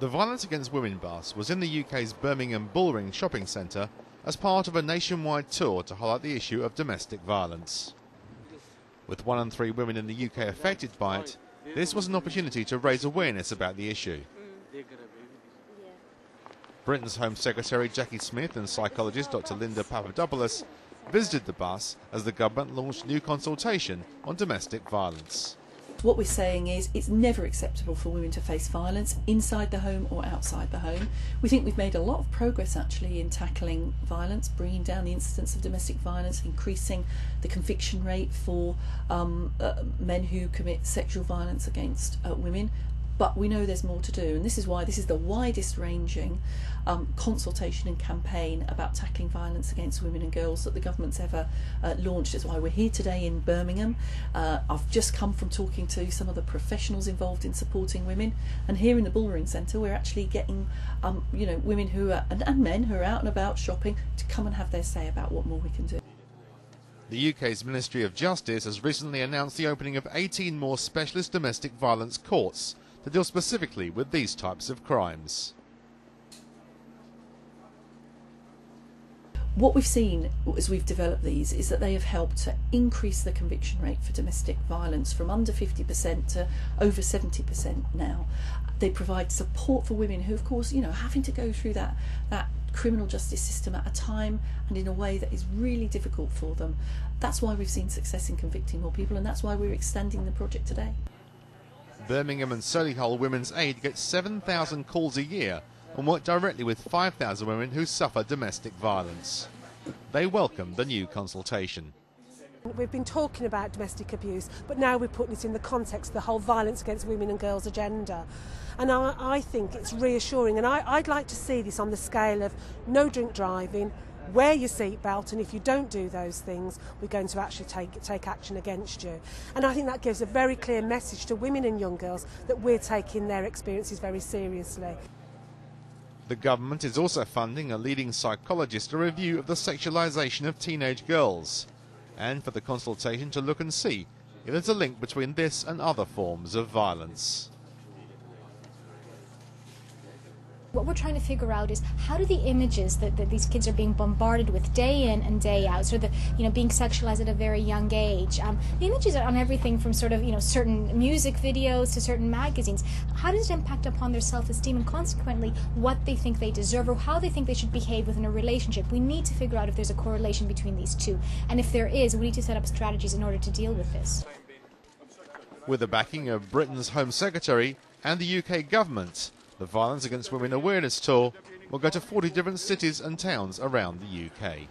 The Violence Against Women bus was in the UK's Birmingham Bullring shopping centre as part of a nationwide tour to highlight the issue of domestic violence. With 1 in 3 women in the UK affected by it, this was an opportunity to raise awareness about the issue. Britain's Home Secretary Jacqui Smith and psychologist Dr. Linda Papadopoulos visited the bus as the government launched new consultation on domestic violence. What we're saying is it's never acceptable for women to face violence inside the home or outside the home. We think we've made a lot of progress actually in tackling violence, bringing down the incidence of domestic violence, increasing the conviction rate for men who commit sexual violence against women. But we know there's more to do, and this is why this is the widest ranging consultation and campaign about tackling violence against women and girls that the government's ever launched. That's why we're here today in Birmingham. I've just come from talking to some of the professionals involved in supporting women, and here in the Bullring Centre we're actually getting women who are, and men who are out and about shopping to come and have their say about what more we can do. The UK's Ministry of Justice has recently announced the opening of 18 more specialist domestic violence courts to deal specifically with these types of crimes. What we've seen as we've developed these is that they have helped to increase the conviction rate for domestic violence from under 50% to over 70% now. They provide support for women who, of course, having to go through that criminal justice system at a time and in a way that is really difficult for them. That's why we've seen success in convicting more people, and that's why we're extending the project today. Birmingham and Solihull Women's Aid gets 7,000 calls a year and work directly with 5,000 women who suffer domestic violence. They welcome the new consultation. We've been talking about domestic abuse, but now we're putting it in the context of the whole violence against women and girls agenda. And I think it's reassuring, and I'd like to see this on the scale of no drink driving, wear your seatbelt, and if you don't do those things, we're going to actually take action against you. And I think that gives a very clear message to women and young girls that we're taking their experiences very seriously. The government is also funding a leading psychologist to review of the sexualisation of teenage girls, and for the consultation to look and see if there's a link between this and other forms of violence. What we're trying to figure out is how do the images that these kids are being bombarded with day in and day out, sort of being sexualized at a very young age. The images are on everything from sort of certain music videos to certain magazines. How does it impact upon their self-esteem and consequently what they think they deserve or how they think they should behave within a relationship? We need to figure out if there's a correlation between these two, and if there is, we need to set up strategies in order to deal with this. With the backing of Britain's Home Secretary and the UK government, the Violence Against Women Awareness Tour will go to 40 different cities and towns around the UK.